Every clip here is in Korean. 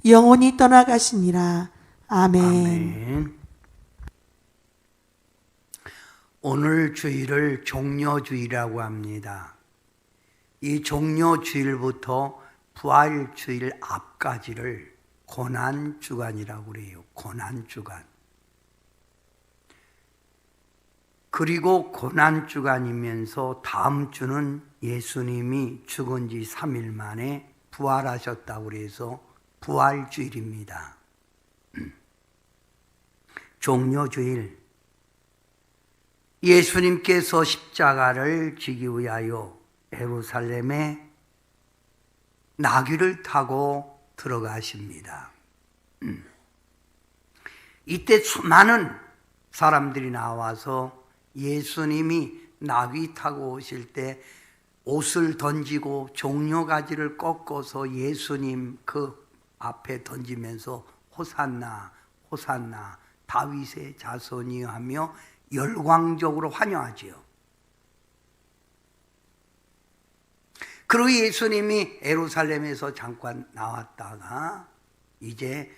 영원히 떠나가시니라. 아멘. 아멘. 오늘 주일을 종려주일이라고 합니다. 이 종려주일부터 부활주일 앞까지를 고난주간이라고 그래요. 고난주간. 그리고 고난주간이면서 다음 주는 예수님이 죽은 지 3일 만에 부활하셨다고 그래서 부활주일입니다. 종려주일. 예수님께서 십자가를 지기 위하여 예루살렘에 나귀를 타고 들어가십니다. 이때 수많은 사람들이 나와서 예수님이 나귀 타고 오실 때 옷을 던지고 종려가지를 꺾어서 예수님 그 앞에 던지면서 호산나 호산나 다윗의 자손이 하며 열광적으로 환영하지요. 그리고 예수님이 예루살렘에서 잠깐 나왔다가 이제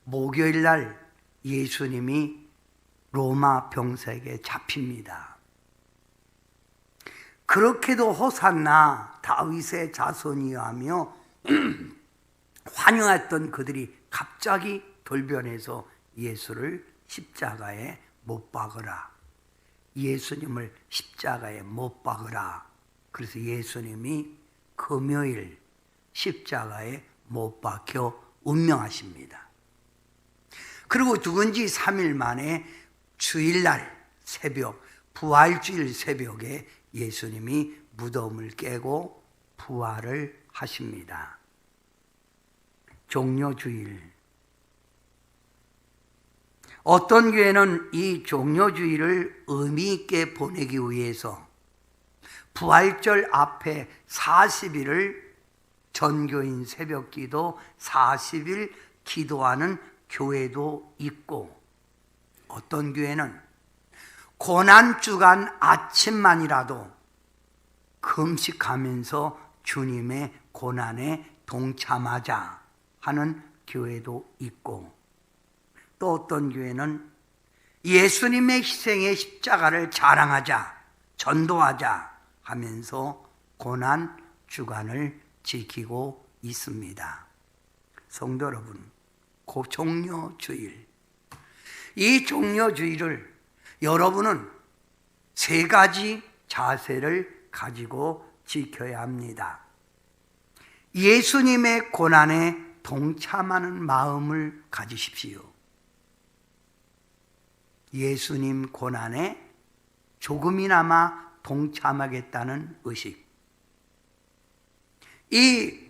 목요일 날 예수님이 로마 병색에 잡힙니다. 그렇게도 호산나 다윗의 자손이여 하며 환영했던 그들이 갑자기 돌변해서 예수를 십자가에 못 박으라. 예수님을 십자가에 못 박으라. 그래서 예수님이 금요일 십자가에 못 박혀 운명하십니다. 그리고 죽은 지 3일 만에 주일날 새벽, 부활주일 새벽에 예수님이 무덤을 깨고 부활을 하십니다. 종려주일. 어떤 교회는 이 종려주일을 의미 있게 보내기 위해서 부활절 앞에 40일을 전교인 새벽기도 40일 기도하는 교회도 있고, 어떤 교회는 고난주간 아침만이라도 금식하면서 주님의 고난에 동참하자 하는 교회도 있고, 또 어떤 교회는 예수님의 희생의 십자가를 자랑하자, 전도하자 하면서 고난주간을 지키고 있습니다. 성도 여러분, 그 종려주일, 이 종려주일을 여러분은 세 가지 자세를 가지고 지켜야 합니다. 예수님의 고난에 동참하는 마음을 가지십시오. 예수님 고난에 조금이나마 동참하겠다는 의식. 이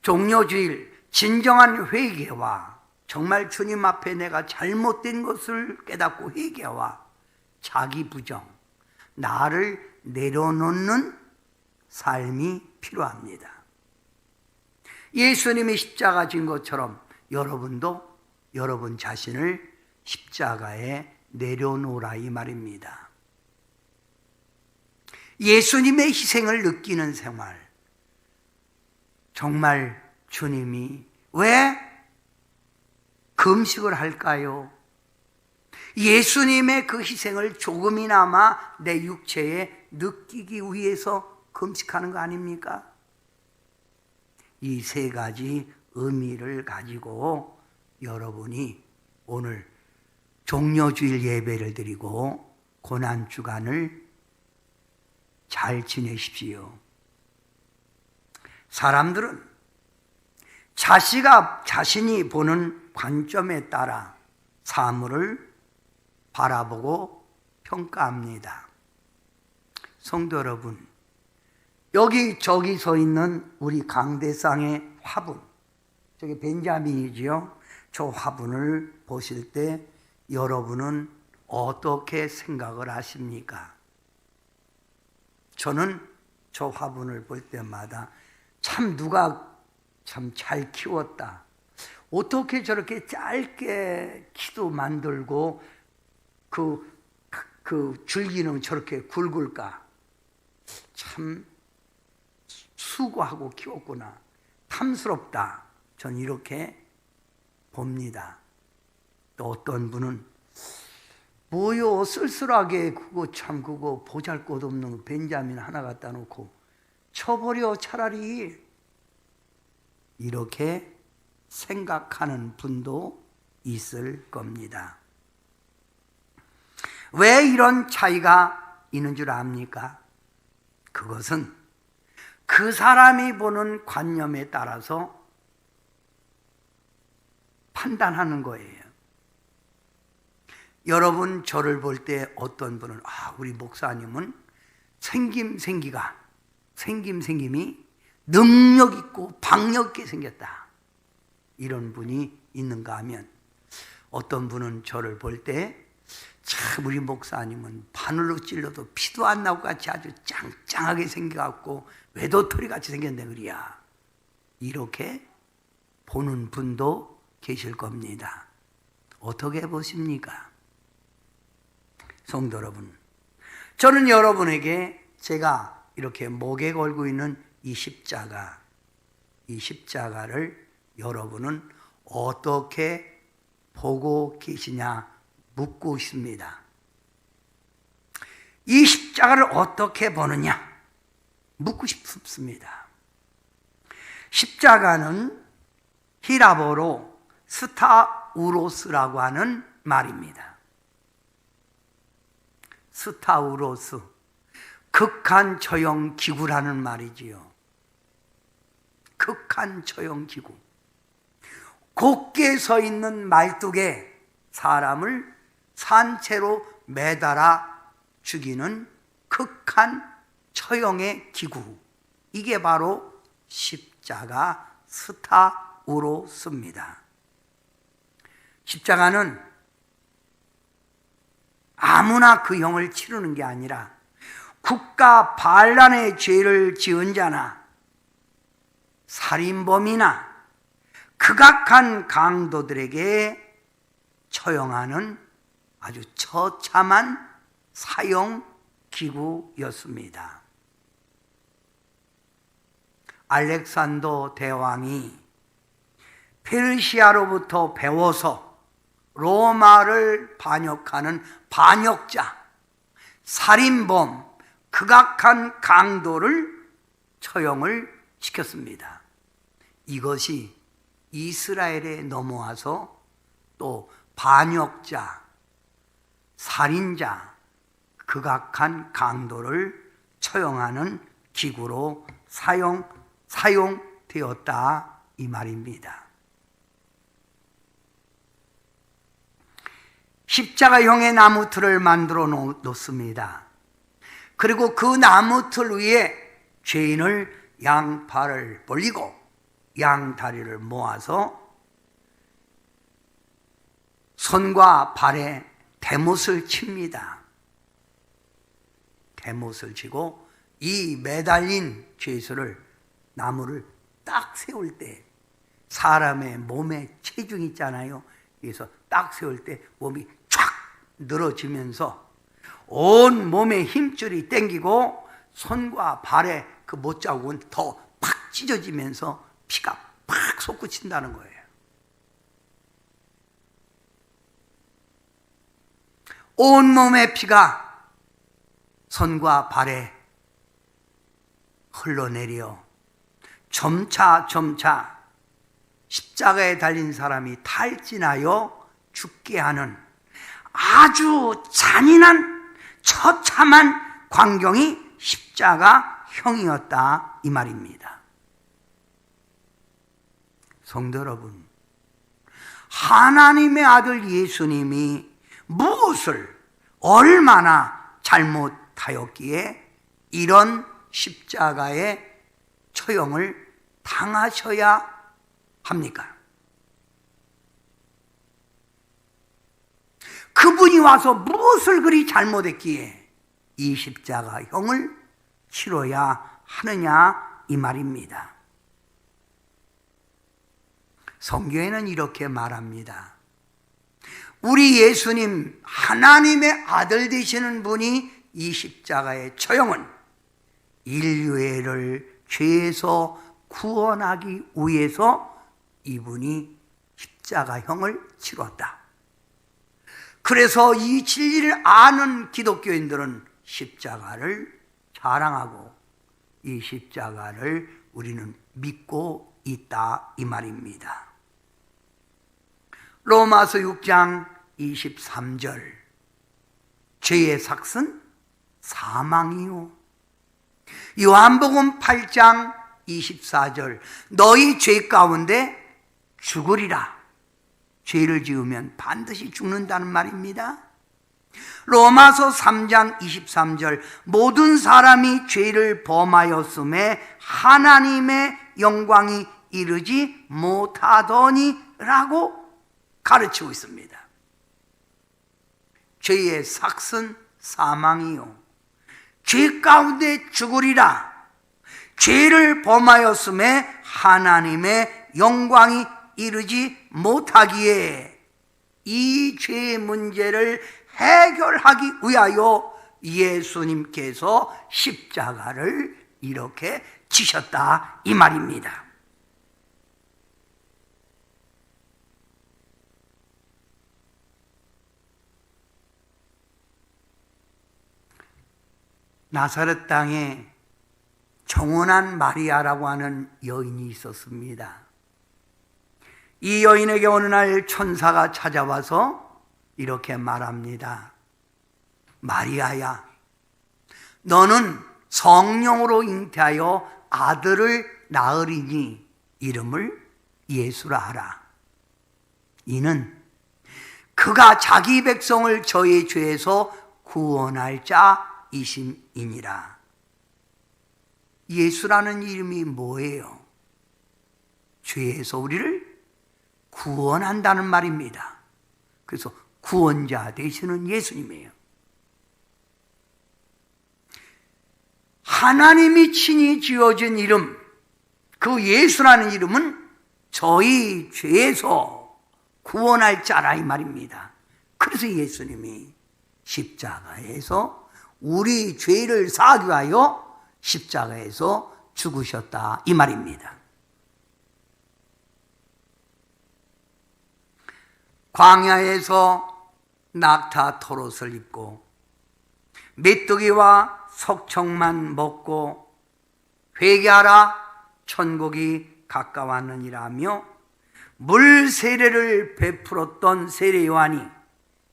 종려주일 진정한 회개와 정말 주님 앞에 내가 잘못된 것을 깨닫고 회개와 자기 부정, 나를 내려놓는 삶이 필요합니다. 예수님이 십자가 진 것처럼 여러분도 여러분 자신을 십자가에 내려놓으라 이 말입니다. 예수님의 희생을 느끼는 생활. 정말 주님이 왜 금식을 할까요? 예수님의 그 희생을 조금이나마 내 육체에 느끼기 위해서 금식하는 거 아닙니까? 이 세 가지 의미를 가지고 여러분이 오늘 종려주일 예배를 드리고 고난주간을 잘 지내십시오. 사람들은 자신이 보는 관점에 따라 사물을 바라보고 평가합니다. 성도 여러분, 저기 서 있는 우리 강대상의 화분, 저기 벤자민이지요. 저 화분을 보실 때 여러분은 어떻게 생각을 하십니까? 저는 저 화분을 볼 때마다 참 누가 참 잘 키웠다. 어떻게 저렇게 짧게 키도 만들고 그 줄기는 저렇게 굵을까? 참 수고하고 키웠구나. 탐스럽다. 전 이렇게 봅니다. 또 어떤 분은 뭐요 쓸쓸하게 그거 보잘것없는 벤자민 하나 갖다 놓고 쳐버려 차라리, 이렇게 생각하는 분도 있을 겁니다. 왜 이런 차이가 있는 줄 압니까? 그것은 그 사람이 보는 관념에 따라서 판단하는 거예요. 여러분 저를 볼 때 어떤 분은 우리 목사님은 생김이 능력 있고 박력 있게 생겼다, 이런 분이 있는가 하면, 어떤 분은 저를 볼 때 참 우리 목사님은 바늘로 찔러도 피도 안 나고 같이 아주 짱짱하게 생겨갖고 외도토리 같이 생겼네 그리야, 이렇게 보는 분도 계실 겁니다. 어떻게 보십니까? 성도 여러분, 저는 여러분에게 제가 이렇게 목에 걸고 있는 이 십자가를 여러분은 어떻게 보고 계시냐 묻고 있습니다. 이 십자가를 어떻게 보느냐 묻고 싶습니다. 십자가는 히라보로 스타우로스라고 하는 말입니다. 스타우로스, 극한 처형 기구라는 말이지요. 극한 처형 기구. 곧게 서 있는 말뚝에 사람을 산채로 매달아 죽이는 극한 처형의 기구, 이게 바로 십자가 스타우로스입니다. 십자가는 아무나 그 형을 치르는 게 아니라 국가 반란의 죄를 지은 자나 살인범이나 극악한 강도들에게 처형하는 아주 처참한 사형 기구였습니다. 알렉산더 대왕이 페르시아로부터 배워서 로마를 반역하는 반역자, 살인범, 극악한 강도를 처형을 시켰습니다. 이것이 이스라엘에 넘어와서 또 반역자, 살인자, 극악한 강도를 처형하는 기구로 사용되었다, 이 말입니다. 십자가형의 나무틀을 만들어 놓습니다. 그리고 그 나무틀 위에 죄인을 양팔을 벌리고 양다리를 모아서 손과 발에 대못을 칩니다. 대못을 치고 이 매달린 죄수를, 나무를 딱 세울 때 사람의 몸에 체중이 있잖아요. 그래서 딱 세울 때 몸이 촥 늘어지면서 온 몸에 힘줄이 땡기고 손과 발에 그 못자국은 더 팍 찢어지면서 피가 팍 솟구친다는 거예요. 온몸의 피가 손과 발에 흘러내려 점차 십자가에 달린 사람이 탈진하여 죽게 하는 아주 잔인한 처참한 광경이 십자가형이었다, 이 말입니다. 성도 여러분, 하나님의 아들 예수님이 무엇을 얼마나 잘못하였기에 이런 십자가의 처형을 당하셔야 합니까? 그분이 와서 무엇을 그리 잘못했기에 이 십자가형을 치러야 하느냐, 이 말입니다. 성경에는 이렇게 말합니다. 우리 예수님, 하나님의 아들 되시는 분이 이 십자가의 처형은 인류를 죄에서 구원하기 위해서 이분이 십자가형을 치렀다. 그래서 이 진리를 아는 기독교인들은 십자가를 자랑하고 이 십자가를 우리는 믿고 있다 이 말입니다. 로마서 6장 23절 죄의 삭은 사망이요. 요한복음 8장 24절 너희 죄 가운데 죽으리라. 죄를 지으면 반드시 죽는다는 말입니다. 로마서 3장 23절 모든 사람이 죄를 범하였음에 하나님의 영광이 이르지 못하더니라고 가르치고 있습니다. 죄의 삭은 사망이요. 죄 가운데 죽으리라. 죄를 범하였음에 하나님의 영광이 이르지 못하기에 이 죄의 문제를 해결하기 위하여 예수님께서 십자가를 이렇게 지셨다 이 말입니다. 나사렛 땅에 정혼한 마리아라고 하는 여인이 있었습니다. 이 여인에게 어느 날 천사가 찾아와서 이렇게 말합니다. 마리아야, 너는 성령으로 잉태하여 아들을 낳으리니 이름을 예수라 하라. 이는 그가 자기 백성을 저의 죄에서 구원할 자이심이니라. 예수라는 이름이 뭐예요? 죄에서 우리를 구원한다는 말입니다. 그래서 구원자 되시는 예수님이에요. 하나님이 친히 지어진 이름, 그 예수라는 이름은 저희 죄에서 구원할 자라 이 말입니다. 그래서 예수님이 십자가에서 우리 죄를 사하기 위하여 십자가에서 죽으셨다 이 말입니다. 광야에서 낙타 털옷을 입고 메뚜기와 석청만 먹고 회개하라 천국이 가까웠느니라며 물 세례를 베풀었던 세례 요한이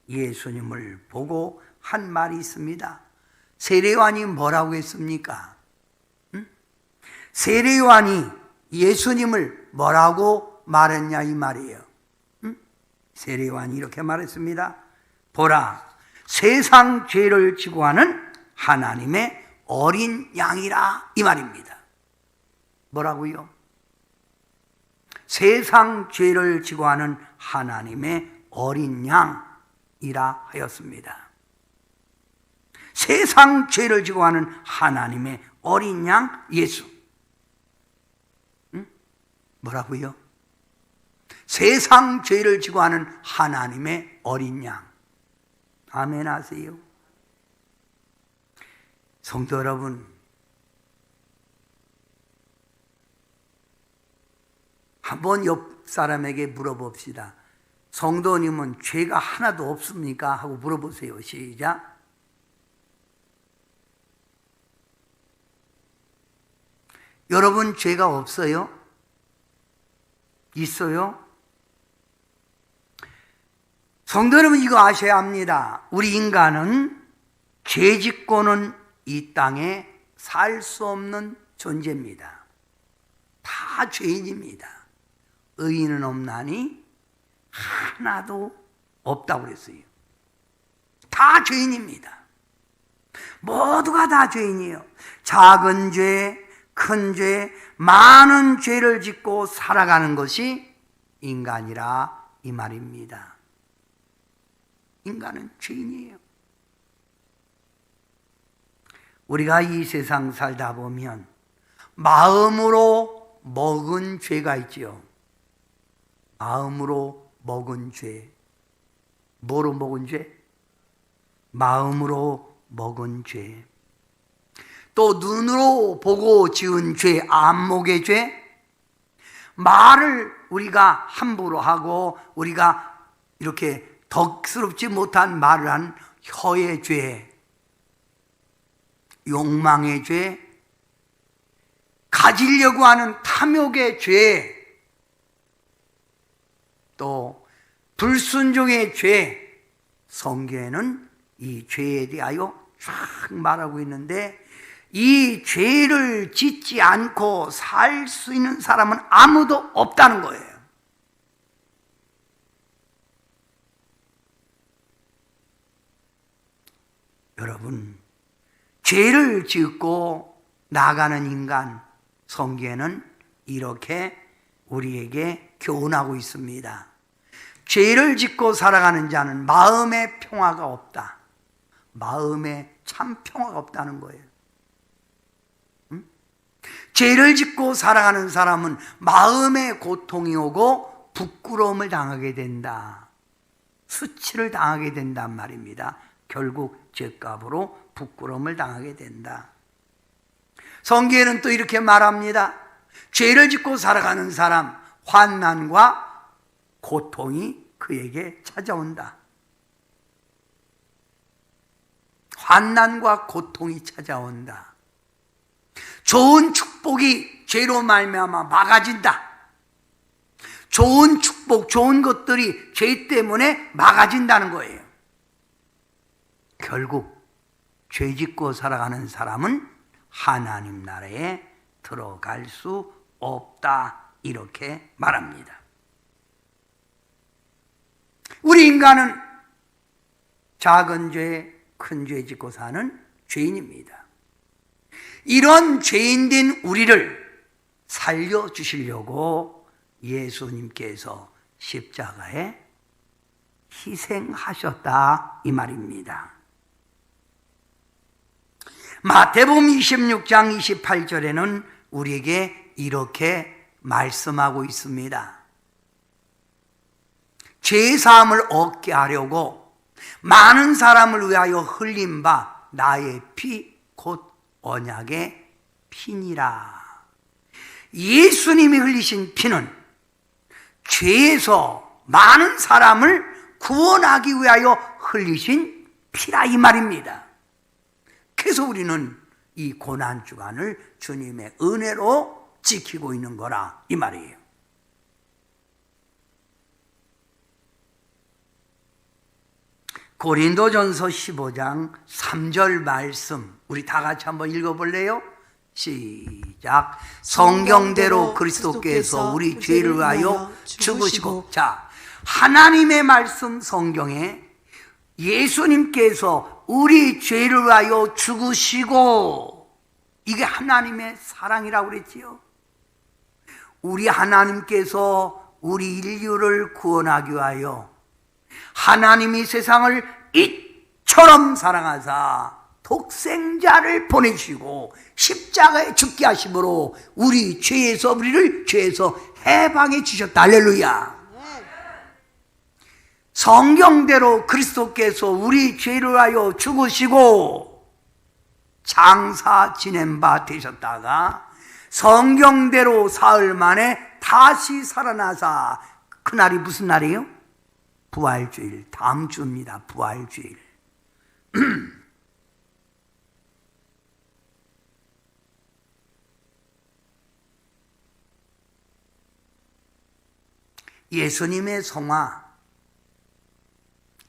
예수님을 보고 한 말이 있습니다. 세례 요한이 뭐라고 했습니까? 세례 요한이 예수님을 뭐라고 말했냐 이 말이에요. 세례 요한이 이렇게 말했습니다. 보라, 세상 죄를 지고 하는 하나님의 어린 양이라 이 말입니다. 뭐라고요? 세상 죄를 지고 하는 하나님의 어린 양이라 하였습니다. 세상 죄를 지고 하는 하나님의 어린 양 예수. 뭐라고요? 세상 죄를 지고 하는 하나님의 어린 양. 아멘 하세요. 성도 여러분, 한번 옆 사람에게 물어봅시다. 성도님은 죄가 하나도 없습니까? 하고 물어보세요. 시작. 여러분 죄가 없어요? 있어요? 성도 여러분 이거 아셔야 합니다. 우리 인간은 죄 짓고는 이 땅에 살 수 없는 존재입니다. 다 죄인입니다. 의인은 없나니 하나도 없다고 그랬어요. 다 죄인입니다. 모두가 다 죄인이에요. 작은 죄, 큰 죄, 많은 죄를 짓고 살아가는 것이 인간이라 이 말입니다. 인간은 죄인이에요. 우리가 이 세상 살다 보면 마음으로 먹은 죄가 있지요. 마음으로 먹은 죄. 뭐로 먹은 죄? 마음으로 먹은 죄. 또 눈으로 보고 지은 죄, 안목의 죄. 말을 우리가 함부로 하고 우리가 이렇게 덕스럽지 못한 말을 한 혀의 죄, 욕망의 죄, 가지려고 하는 탐욕의 죄, 또 불순종의 죄, 성경에는 이 죄에 대하여 쫙 말하고 있는데 이 죄를 짓지 않고 살 수 있는 사람은 아무도 없다는 거예요. 여러분, 죄를 짓고 나가는 인간, 성경에는 이렇게 우리에게 교훈하고 있습니다. 죄를 짓고 살아가는 자는 마음의 평화가 없다. 마음에 참 평화가 없다는 거예요. 죄를 짓고 살아가는 사람은 마음에 고통이 오고 부끄러움을 당하게 된다. 수치를 당하게 된단 말입니다. 결국 죄값으로 부끄러움을 당하게 된다. 성경에는 또 이렇게 말합니다. 죄를 짓고 살아가는 사람, 환난과 고통이 그에게 찾아온다. 환난과 고통이 찾아온다. 좋은 축복이 죄로 말미암아 막아진다. 좋은 축복, 좋은 것들이 죄 때문에 막아진다는 거예요. 결국 죄 짓고 살아가는 사람은 하나님 나라에 들어갈 수 없다. 이렇게 말합니다. 우리 인간은 작은 죄, 큰 죄 짓고 사는 죄인입니다. 이런 죄인된 우리를 살려주시려고 예수님께서 십자가에 희생하셨다 이 말입니다. 마태복음 26장 28절에는 우리에게 이렇게 말씀하고 있습니다. 죄사함을 얻게 하려고 많은 사람을 위하여 흘린 바 나의 피 곧 언약의 피니라. 예수님이 흘리신 피는 죄에서 많은 사람을 구원하기 위하여 흘리신 피라 이 말입니다. 그래서 우리는 이 고난주간을 주님의 은혜로 지키고 있는 거라 이 말이에요. 고린도전서 15장 3절 말씀 우리 다 같이 한번 읽어볼래요? 시작. 성경대로 그리스도께서 우리 죄를 위하여 죽으시고. 자, 하나님의 말씀 성경에 예수님께서 우리 죄를 위하여 죽으시고, 이게 하나님의 사랑이라고 그랬지요. 우리 하나님께서 우리 인류를 구원하기 위하여 하나님이 세상을 이처럼 사랑하사 독생자를 보내주시고 십자가에 죽게 하심으로 우리 죄에서 우리를 죄에서 해방해 주셨다. 할렐루야. 성경대로 그리스도께서 우리 죄를 위하여 죽으시고 장사 지낸 바 되셨다가 성경대로 사흘 만에 다시 살아나사, 그날이 무슨 날이에요? 부활주일, 다음 주입니다. 부활주일. 예수님의 성화,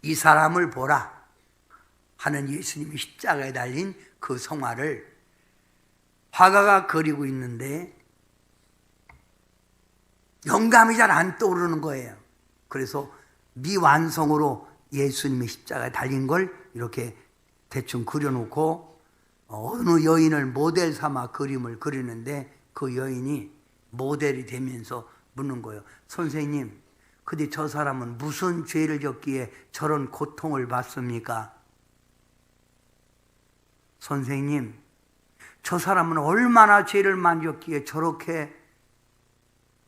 이 사람을 보라 하는 예수님이 십자가에 달린 그 성화를 화가가 그리고 있는데 영감이 잘 안 떠오르는 거예요. 그래서 미완성으로 예수님이 십자가에 달린 걸 이렇게 대충 그려놓고 어느 여인을 모델 삼아 그림을 그리는데 그 여인이 모델이 되면서 묻는 거예요. 선생님, 근데 저 사람은 무슨 죄를 졌기에 저런 고통을 받습니까? 선생님, 저 사람은 얼마나 죄를 만졌기에 저렇게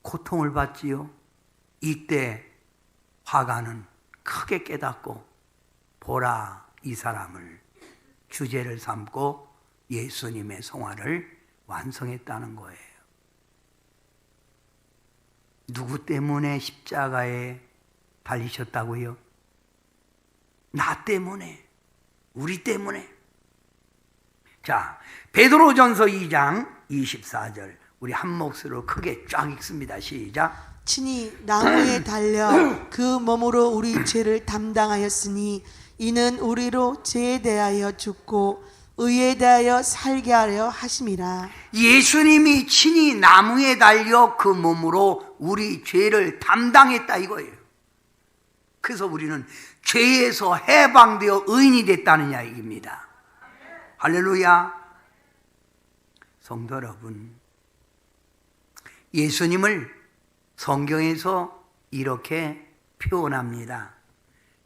고통을 받지요? 이때 화가는 크게 깨닫고 보라, 이 사람을 주제를 삼고 예수님의 성화를 완성했다는 거예요. 누구 때문에 십자가에 달리셨다고요? 나 때문에, 우리 때문에. 자, 베드로전서 2장 24절 우리 한 몫으로 크게 쫙 읽습니다. 시작. 친히 나무에 달려 그 몸으로 우리 죄를 담당하였으니 이는 우리로 죄에 대하여 죽고 의에 대하여 살게 하려 하심이라. 예수님이 친히 나무에 달려 그 몸으로 우리 죄를 담당했다 이거예요. 그래서 우리는 죄에서 해방되어 의인이 됐다는 이야기입니다. 할렐루야. 성도 여러분, 예수님을 성경에서 이렇게 표현합니다.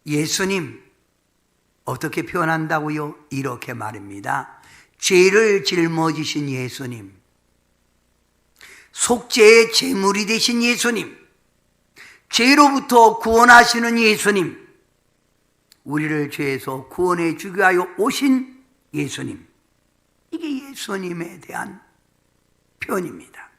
예수님 어떻게 표현한다고요? 이렇게 말입니다. 죄를 짊어지신 예수님, 속죄의 제물이 되신 예수님, 죄로부터 구원하시는 예수님, 우리를 죄에서 구원해 주기 위하여 오신 예수님, 이게 예수님에 대한 표현입니다.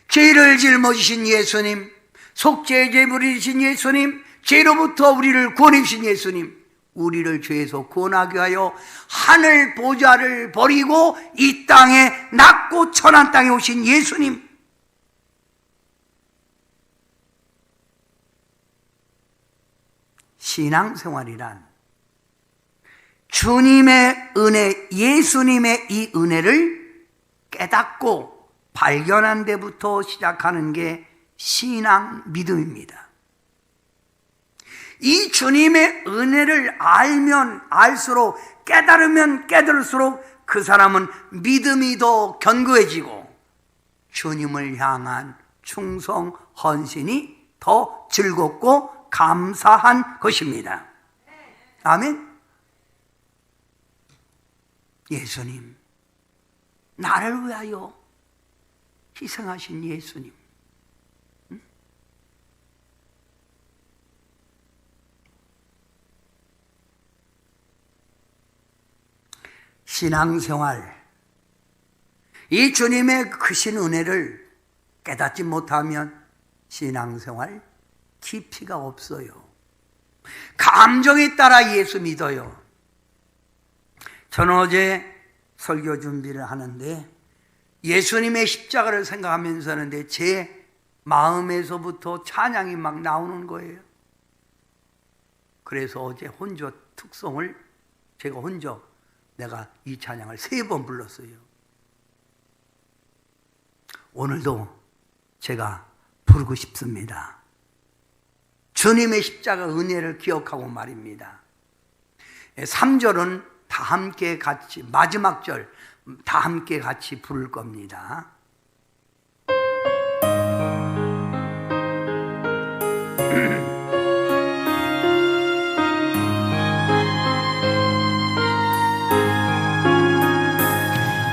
죄를 짊어지신 예수님, 속죄의 제물이 되신 예수님, 죄로부터 우리를 구원해 주신 예수님, 우리를 죄에서 구원하기 위하여 하늘 보좌를 버리고 이 땅에 낮고 천한 땅에 오신 예수님, 신앙생활이란 주님의 은혜, 예수님의 이 은혜를 깨닫고 발견한 데부터 시작하는 게 신앙 믿음입니다. 이 주님의 은혜를 알면 알수록, 깨달으면 깨달을수록 그 사람은 믿음이 더 견고해지고 주님을 향한 충성, 헌신이 더 즐겁고 감사한 것입니다. 아멘. 예수님, 나를 위하여 희생하신 예수님, 신앙생활, 이 주님의 크신 은혜를 깨닫지 못하면 신앙생활 깊이가 없어요. 감정에 따라 예수 믿어요. 저는 어제 설교 준비를 하는데 예수님의 십자가를 생각하면서 하는데 제 마음에서부터 찬양이 막 나오는 거예요. 그래서 어제 혼조 특송을 제가 혼자 내가 이 찬양을 3번 불렀어요. 오늘도 제가 부르고 싶습니다. 주님의 십자가 은혜를 기억하고 말입니다. 3절은 다 함께 같이, 마지막 절 다 함께 같이 부를 겁니다.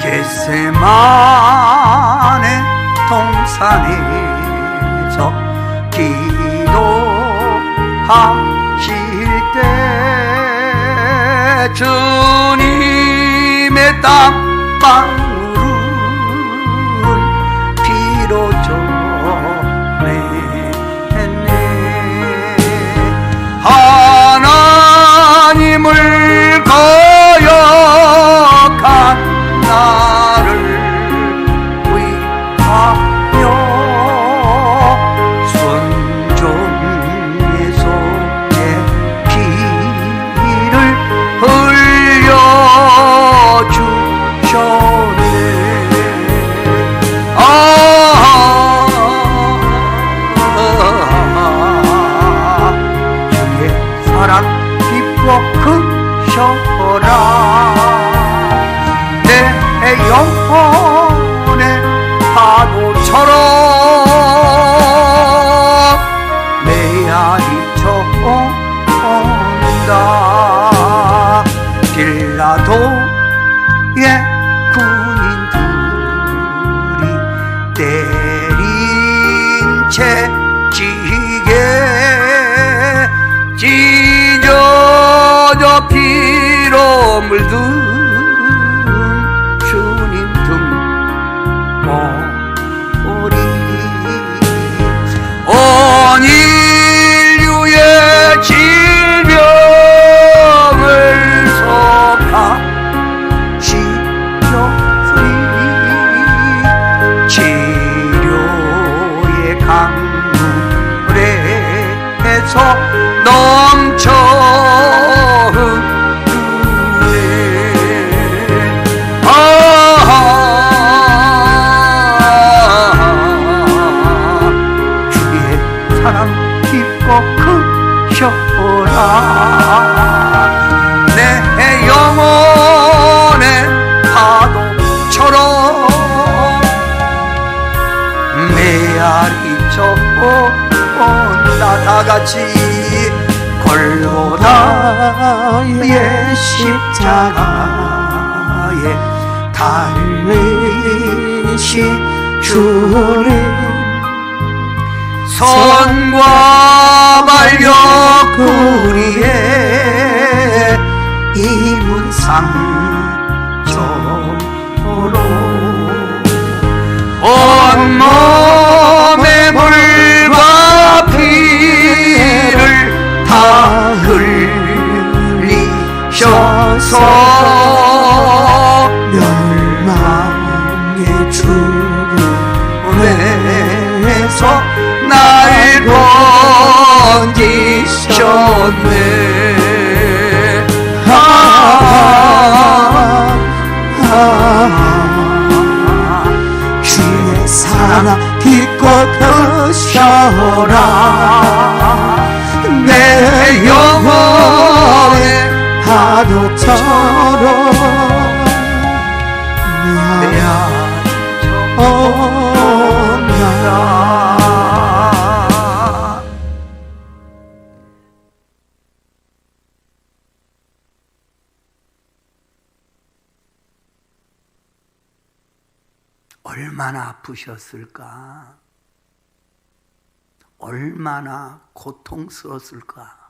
겟세마네 동산에서 기도하실 때 주님의 땀방울은 피로 전했네. 하나님을 거역한 나를 위하여 순종의 속에 피를 흘려주셨네. 주의 사랑 깊고 크셔라. 내 영혼의 파도처럼 메아리쳐 온다. 빌라도의 군인들이 때린 채 지게 찢어져 피로 물든 주님 등 머리 은혜에서 넘쳐 흐르네. 주의 사랑 깊고 크셔라. 내 영혼의 파도처럼 메아리쳐 온다. 다같이 골고다의 십자가에 달리신 주님, 손과 발 옆구리에 입은 상처로 온몸에 물과 피를 다 흘리셔서 멸망의 죽음에서 날 건지셨네. 주의 사랑 깊고 크셔라. 내 영혼의 파도처럼 온다. 얼마나 아프셨을까? 얼마나 고통스러웠을까?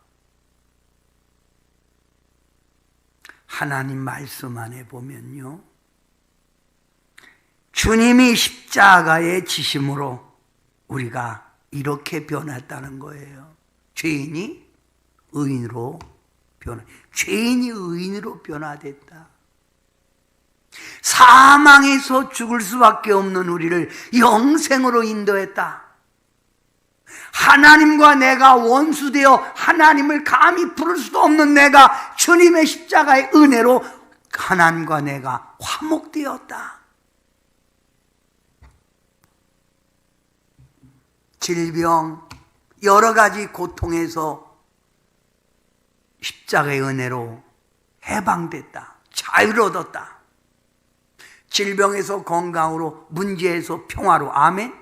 하나님 말씀 안에 보면요, 주님이 십자가에 지심으로 우리가 이렇게 변했다는 거예요. 죄인이 의인으로 변화됐다. 사망에서 죽을 수밖에 없는 우리를 영생으로 인도했다. 하나님과 내가 원수되어 하나님을 감히 부를 수도 없는 내가 주님의 십자가의 은혜로 하나님과 내가 화목되었다. 질병, 여러 가지 고통에서 십자가의 은혜로 해방됐다. 자유를 얻었다. 질병에서 건강으로, 문제에서 평화로. 아멘.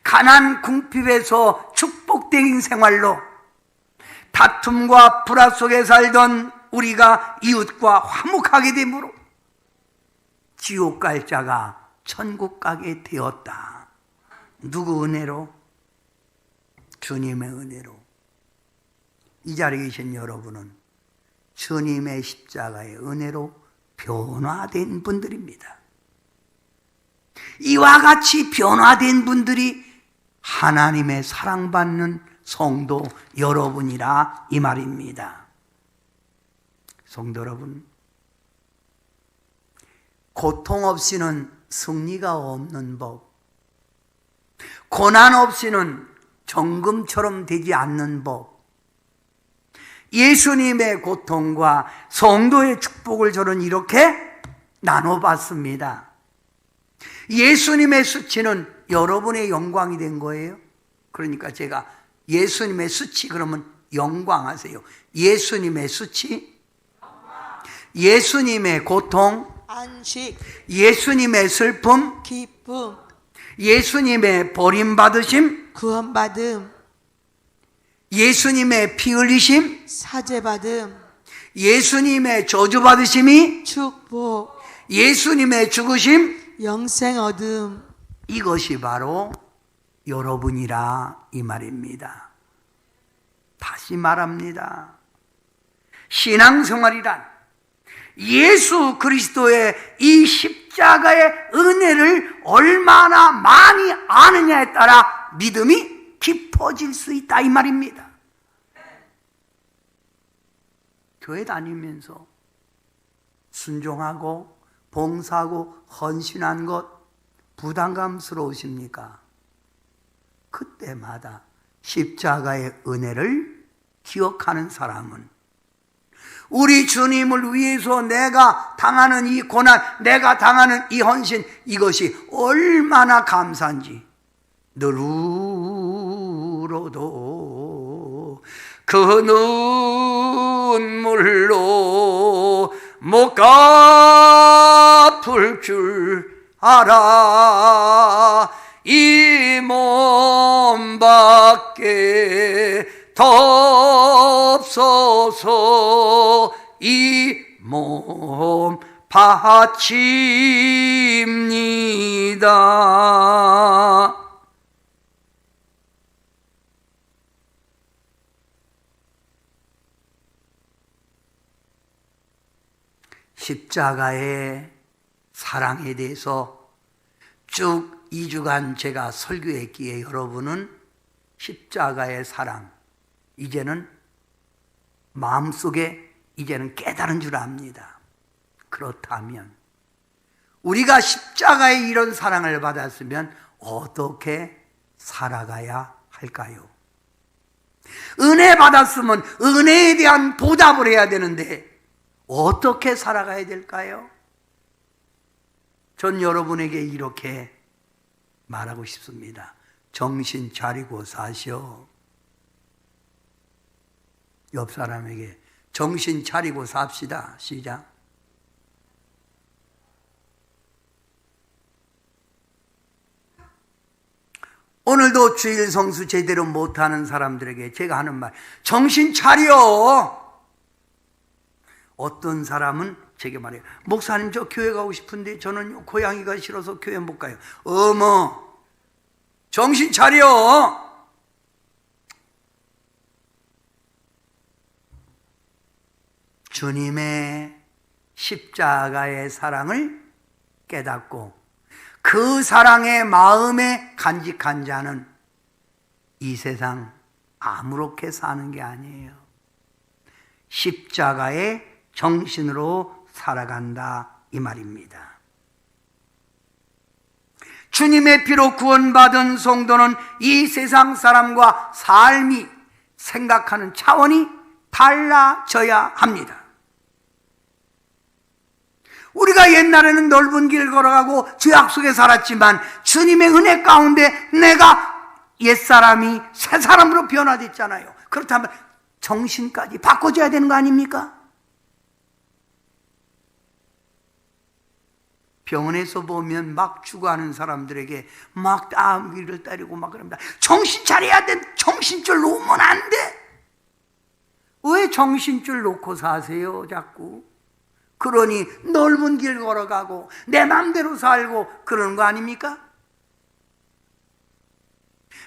가난 궁핍에서 축복된 생활로, 다툼과 불화 속에 살던 우리가 이웃과 화목하게 되므로 지옥 갈 자가 천국 가게 되었다. 누구 은혜로? 주님의 은혜로. 이 자리에 계신 여러분은 주님의 십자가의 은혜로 변화된 분들입니다. 이와 같이 변화된 분들이 하나님의 사랑받는 성도 여러분이라 이 말입니다. 성도 여러분, 고통 없이는 승리가 없는 법, 고난 없이는 정금처럼 되지 않는 법, 예수님의 고통과 성도의 축복을 저는 이렇게 나눠봤습니다. 예수님의 수치는 여러분의 영광이 된 거예요. 그러니까 제가 예수님의 수치 그러면 영광하세요. 예수님의 수치, 예수님의 고통, 안식, 예수님의 슬픔, 기쁨, 예수님의 버림받으심, 구원받음, 예수님의 피 흘리심, 사죄받음, 예수님의 저주받으심이, 축복, 예수님의 죽으심, 영생 얻음. 이것이 바로 여러분이라 이 말입니다. 다시 말합니다. 신앙생활이란 예수 그리스도의 이 십자가의 은혜를 얼마나 많이 아느냐에 따라 믿음이 깊어질 수 있다 이 말입니다. 교회 다니면서 순종하고 봉사하고 헌신한 것 부담감스러우십니까? 그때마다 십자가의 은혜를 기억하는 사람은 우리 주님을 위해서 내가 당하는 이 고난, 내가 당하는 이 헌신, 이것이 얼마나 감사한지 늘 울어도 그 눈물로 못 갚을 줄 알아. 이 몸밖에 더 없어서 이 몸 바칩니다. 십자가의 사랑에 대해서 쭉 2주간 제가 설교했기에 여러분은 십자가의 사랑, 이제는 마음속에 이제는 깨달은 줄 압니다. 그렇다면 우리가 십자가의 이런 사랑을 받았으면 어떻게 살아가야 할까요? 은혜 받았으면 은혜에 대한 보답을 해야 되는데 어떻게 살아가야 될까요? 전 여러분에게 이렇게 말하고 싶습니다. 정신 차리고 사시오. 옆 사람에게 정신 차리고 삽시다. 시작. 오늘도 주일 성수 제대로 못하는 사람들에게 제가 하는 말, 정신 차려. 어떤 사람은 제게 말해요. 목사님, 저 교회 가고 싶은데 저는 고양이가 싫어서 교회 못 가요. 어머, 정신 차려. 주님의 십자가의 사랑을 깨닫고 그 사랑의 마음에 간직한 자는 이 세상 아무렇게 사는 게 아니에요. 십자가의 정신으로 살아간다, 이 말입니다. 주님의 피로 구원받은 성도는 이 세상 사람과 삶이 생각하는 차원이 달라져야 합니다. 우리가 옛날에는 넓은 길 걸어가고 죄악 속에 살았지만 주님의 은혜 가운데 내가 옛사람이 새사람으로 변화됐잖아요. 그렇다면 정신까지 바꿔줘야 되는 거 아닙니까? 병원에서 보면 막 죽어가는 사람들에게 막 암기를 때리고 막 그럽니다. 정신 차려야 돼. 정신줄 놓으면 안 돼. 왜 정신줄 놓고 사세요, 자꾸? 그러니 넓은 길 걸어가고 내 맘대로 살고 그러는 거 아닙니까?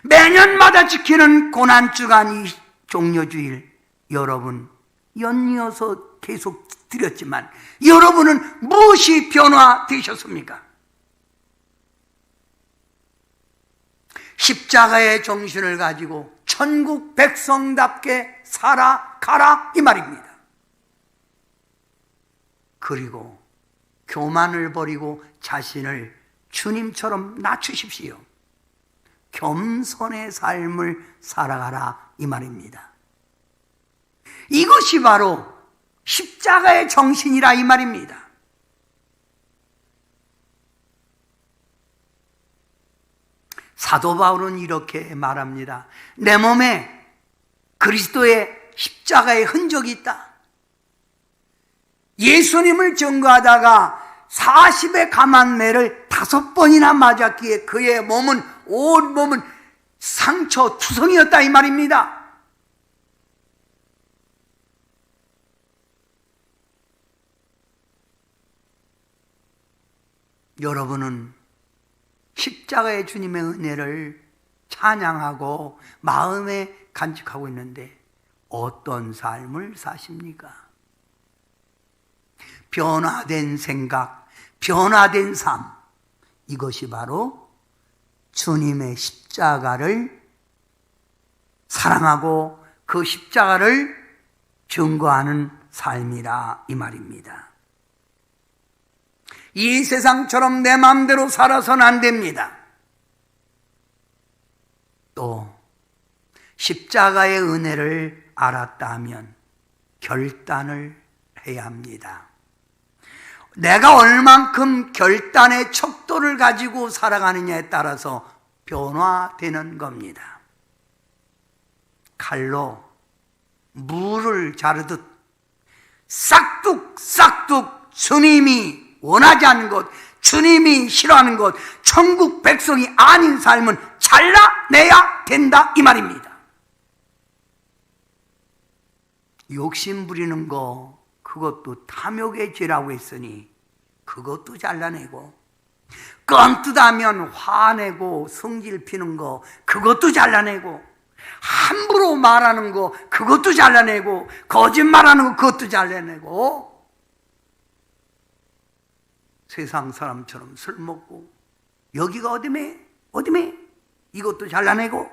매년마다 지키는 고난주간 이 종려주일, 여러분 연이어서 계속 드렸지만 여러분은 무엇이 변화되셨습니까? 십자가의 정신을 가지고 천국 백성답게 살아가라, 이 말입니다. 그리고 교만을 버리고 자신을 주님처럼 낮추십시오. 겸손의 삶을 살아가라, 이 말입니다. 이것이 바로 십자가의 정신이라, 이 말입니다. 사도 바울은 이렇게 말합니다. 내 몸에 그리스도의 십자가의 흔적이 있다. 예수님을 증거하다가 40의 감한매를 5번이나 맞았기에 그의 몸은, 온 몸은 상처 투성이었다, 이 말입니다. 여러분은 십자가의 주님의 은혜를 찬양하고 마음에 간직하고 있는데 어떤 삶을 사십니까? 변화된 생각, 변화된 삶, 이것이 바로 주님의 십자가를 사랑하고 그 십자가를 증거하는 삶이라, 이 말입니다. 이 세상처럼 내 마음대로 살아서는 안 됩니다. 또 십자가의 은혜를 알았다면 결단을 해야 합니다. 내가 얼만큼 결단의 척도를 가지고 살아가느냐에 따라서 변화되는 겁니다. 칼로 무를 자르듯 싹둑 주님이 원하지 않는 것, 주님이 싫어하는 것, 천국 백성이 아닌 삶은 잘라내야 된다 이 말입니다. 욕심 부리는 거 그것도 탐욕의 죄라고 했으니 그것도 잘라내고, 껌뜯하면 화내고 성질 피는 거 그것도 잘라내고, 함부로 말하는 거 그것도 잘라내고, 거짓말하는 거 그것도 잘라내고, 세상 사람처럼 술 먹고 여기가 어디매 이것도 잘라내고,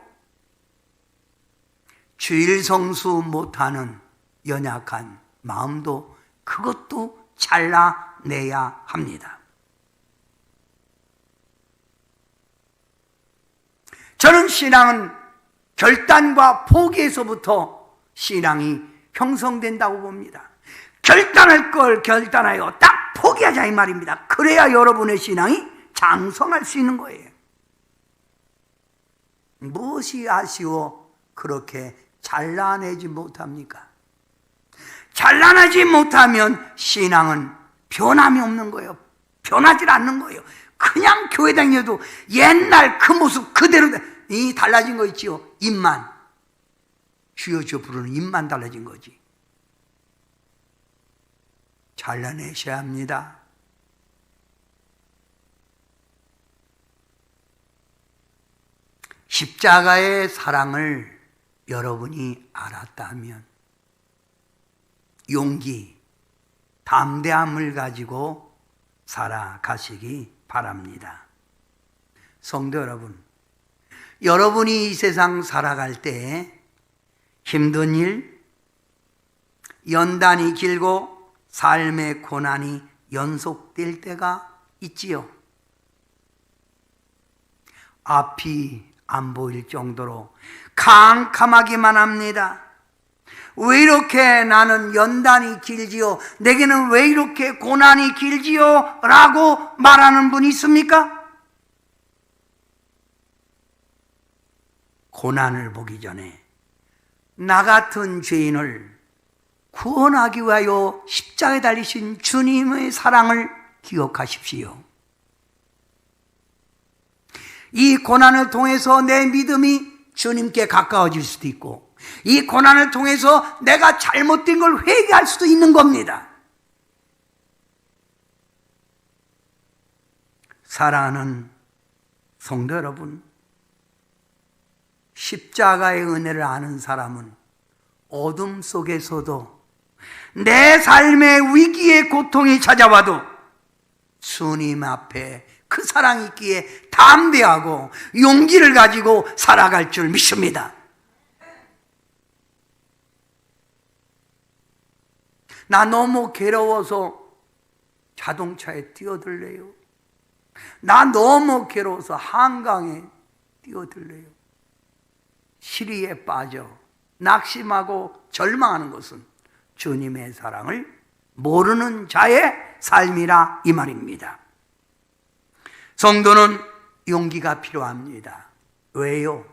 주일 성수 못하는 연약한 마음도 그것도 잘라내야 합니다. 저는 신앙은 결단과 포기에서부터 신앙이 형성된다고 봅니다. 결단할 걸 결단하여 딱 포기하자 이 말입니다. 그래야 여러분의 신앙이 장성할 수 있는 거예요. 무엇이 아쉬워 그렇게 잘라내지 못합니까? 잘라내지 못하면 신앙은 변함이 없는 거예요. 변하지 않는 거예요. 그냥 교회 다녀도 옛날 그 모습 그대로, 이 달라진 거 있지요. 입만, 주여 주여 부르는 입만 달라진 거지. 잘라내셔야 합니다. 십자가의 사랑을 여러분이 알았다면 용기, 담대함을 가지고 살아가시기 바랍니다. 성도 여러분, 여러분이 이 세상 살아갈 때 힘든 일, 연단이 길고 삶의 고난이 연속될 때가 있지요. 앞이 안 보일 정도로 캄캄하기만 합니다. 왜 이렇게 나는 연단이 길지요? 내게는 왜 이렇게 고난이 길지요? 라고 말하는 분이 있습니까? 고난을 보기 전에 나 같은 죄인을 구원하기 위하여 십자가에 달리신 주님의 사랑을 기억하십시오. 이 고난을 통해서 내 믿음이 주님께 가까워질 수도 있고, 이 고난을 통해서 내가 잘못된 걸 회개할 수도 있는 겁니다. 사랑하는 성도 여러분, 십자가의 은혜를 아는 사람은 어둠 속에서도 내 삶의 위기의 고통이 찾아와도 주님 앞에 그 사랑이 있기에 담대하고 용기를 가지고 살아갈 줄 믿습니다. 나 너무 괴로워서 자동차에 뛰어들래요. 나 너무 괴로워서 한강에 뛰어들래요. 시리에 빠져 낙심하고 절망하는 것은 주님의 사랑을 모르는 자의 삶이라 이 말입니다. 성도는 용기가 필요합니다. 왜요?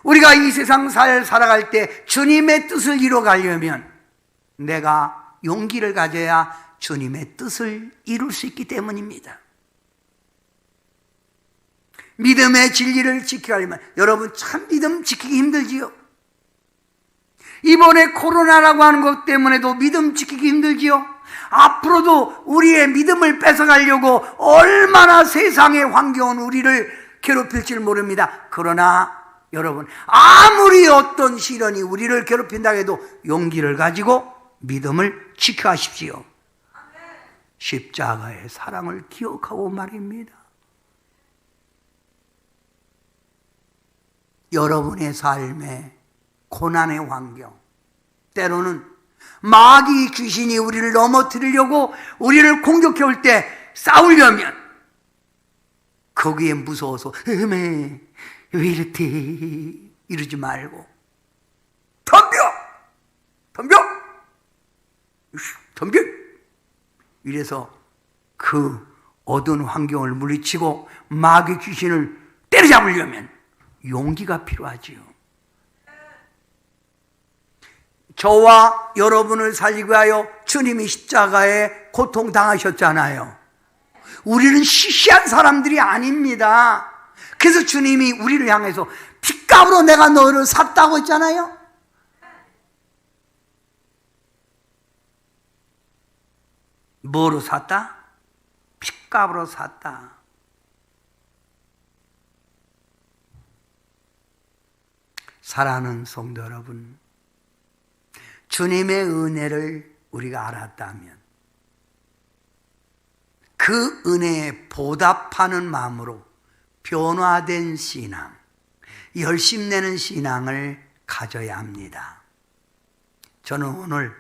우리가 이 세상 살아갈 때 주님의 뜻을 이뤄가려면 내가 용기를 가져야 주님의 뜻을 이룰 수 있기 때문입니다. 믿음의 진리를 지켜가려면, 여러분 참 믿음 지키기 힘들지요. 이번에 코로나라고 하는 것 때문에도 믿음 지키기 힘들지요. 앞으로도 우리의 믿음을 뺏어가려고 얼마나 세상의 환경은 우리를 괴롭힐지 모릅니다. 그러나 여러분, 아무리 어떤 시련이 우리를 괴롭힌다 해도 용기를 가지고 믿음을 지켜하십시오. 십자가의 사랑을 기억하고 말입니다. 여러분의 삶의 고난의 환경, 때로는 마귀 귀신이 우리를 넘어뜨리려고 우리를 공격해 올 때 싸우려면 거기에 무서워서 왜 이렇대 이러지 말고 덤벼! 덤벼! 덤벼! 이래서 그 어두운 환경을 물리치고 마귀 귀신을 때려잡으려면 용기가 필요하지요. 저와 여러분을 살리기 위하여 주님이 십자가에 고통당하셨잖아요. 우리는 시시한 사람들이 아닙니다. 그래서 주님이 우리를 향해서 핏값으로 내가 너를 샀다고 했잖아요. 뭐로 샀다? 핏값으로 샀다. 사랑하는 성도 여러분, 주님의 은혜를 우리가 알았다면 그 은혜에 보답하는 마음으로 변화된 신앙, 열심내는 신앙을 가져야 합니다. 저는 오늘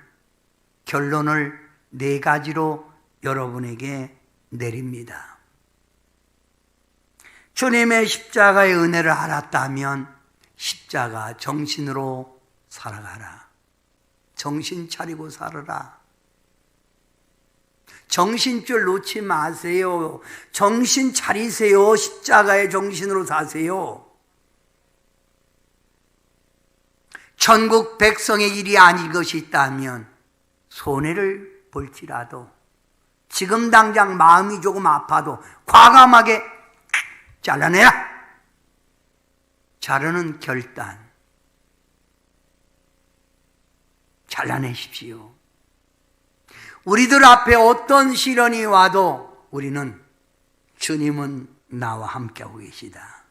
결론을 4가지로 여러분에게 내립니다. 주님의 십자가의 은혜를 알았다면 십자가 정신으로 살아가라. 정신 차리고 살아라. 정신줄 놓지 마세요. 정신 차리세요. 십자가의 정신으로 사세요. 천국 백성의 일이 아닌 것이 있다면 손해를 볼지라도 지금 당장 마음이 조금 아파도 과감하게 잘라내라. 자르는 결단 잘라내십시오. 우리들 앞에 어떤 시련이 와도 우리는 주님은 나와 함께하고 계시다.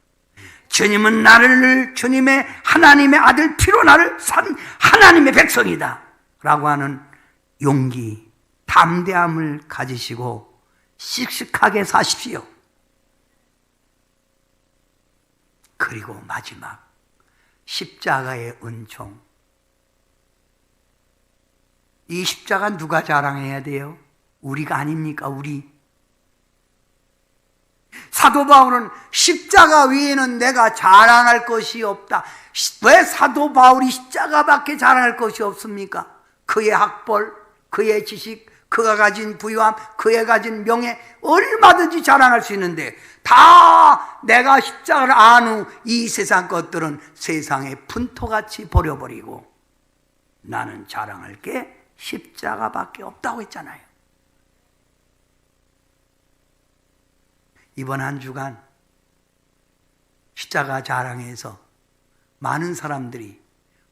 주님은 나를 주님의 하나님의 아들 피로 나를 산 하나님의 백성이다 라고 하는 용기, 담대함을 가지시고 씩씩하게 사십시오. 그리고 마지막 십자가의 은총. 이 십자가 누가 자랑해야 돼요? 우리가 아닙니까? 우리. 사도 바울은 십자가 위에는 내가 자랑할 것이 없다. 왜 사도 바울이 십자가밖에 자랑할 것이 없습니까? 그의 학벌, 그의 지식, 그가 가진 부유함, 그의 가진 명예 얼마든지 자랑할 수 있는데 다 내가 십자가를 안 후 이 세상 것들은 세상에 푼토같이 버려버리고 나는 자랑할 게 십자가밖에 없다고 했잖아요. 이번 한 주간 십자가 자랑에서 많은 사람들이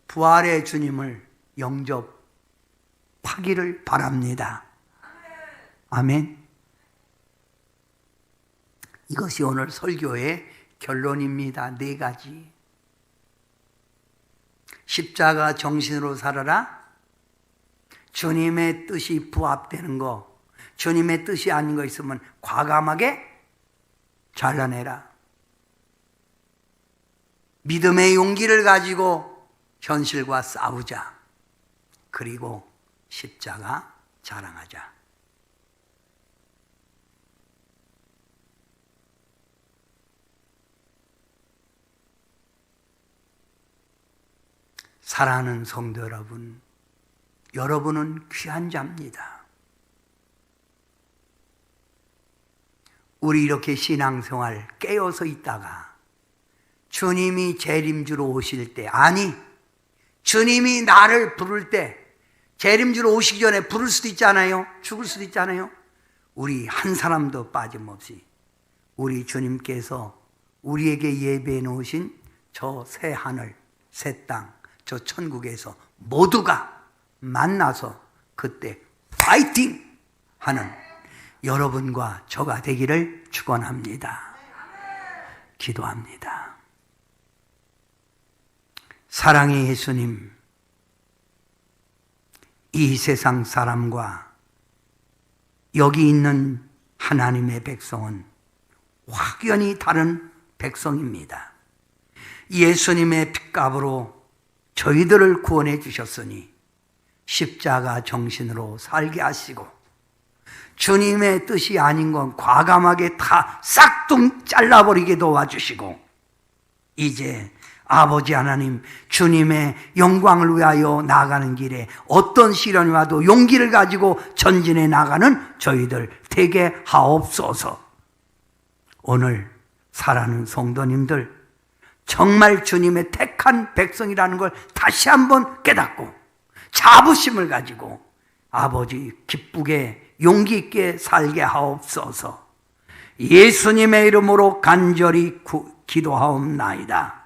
부활의 주님을 영접하기를 바랍니다. 아멘. 이것이 오늘 설교의 결론입니다. 4가지. 십자가 정신으로 살아라. 주님의 뜻이 부합되는 거, 주님의 뜻이 아닌 거 있으면 과감하게 잘라내라. 믿음의 용기를 가지고 현실과 싸우자. 그리고 십자가 자랑하자. 사랑하는 성도 여러분, 여러분은 귀한 자입니다. 우리 이렇게 신앙생활 깨어서 있다가 주님이 재림주로 오실 때, 아니 주님이 나를 부를 때, 재림주로 오시기 전에 부를 수도 있잖아요. 죽을 수도 있잖아요. 우리 한 사람도 빠짐없이 우리 주님께서 우리에게 예배해 놓으신 저 새 하늘, 새 땅, 저 천국에서 모두가 만나서 그때 파이팅 하는 여러분과 저가 되기를 축원합니다. 기도합니다. 사랑의 예수님, 이 세상 사람과 여기 있는 하나님의 백성은 확연히 다른 백성입니다. 예수님의 핏값으로 저희들을 구원해 주셨으니 십자가 정신으로 살게 하시고 주님의 뜻이 아닌 건 과감하게 다 싹둥 잘라버리게 도와주시고 이제 아버지 하나님, 주님의 영광을 위하여 나아가는 길에 어떤 시련이 와도 용기를 가지고 전진해 나가는 저희들 되게 하옵소서. 오늘 사랑하는 성도님들, 정말 주님의 택한 백성이라는 걸 다시 한번 깨닫고 자부심을 가지고 아버지 기쁘게 용기 있게 살게 하옵소서. 예수님의 이름으로 간절히 기도하옵나이다.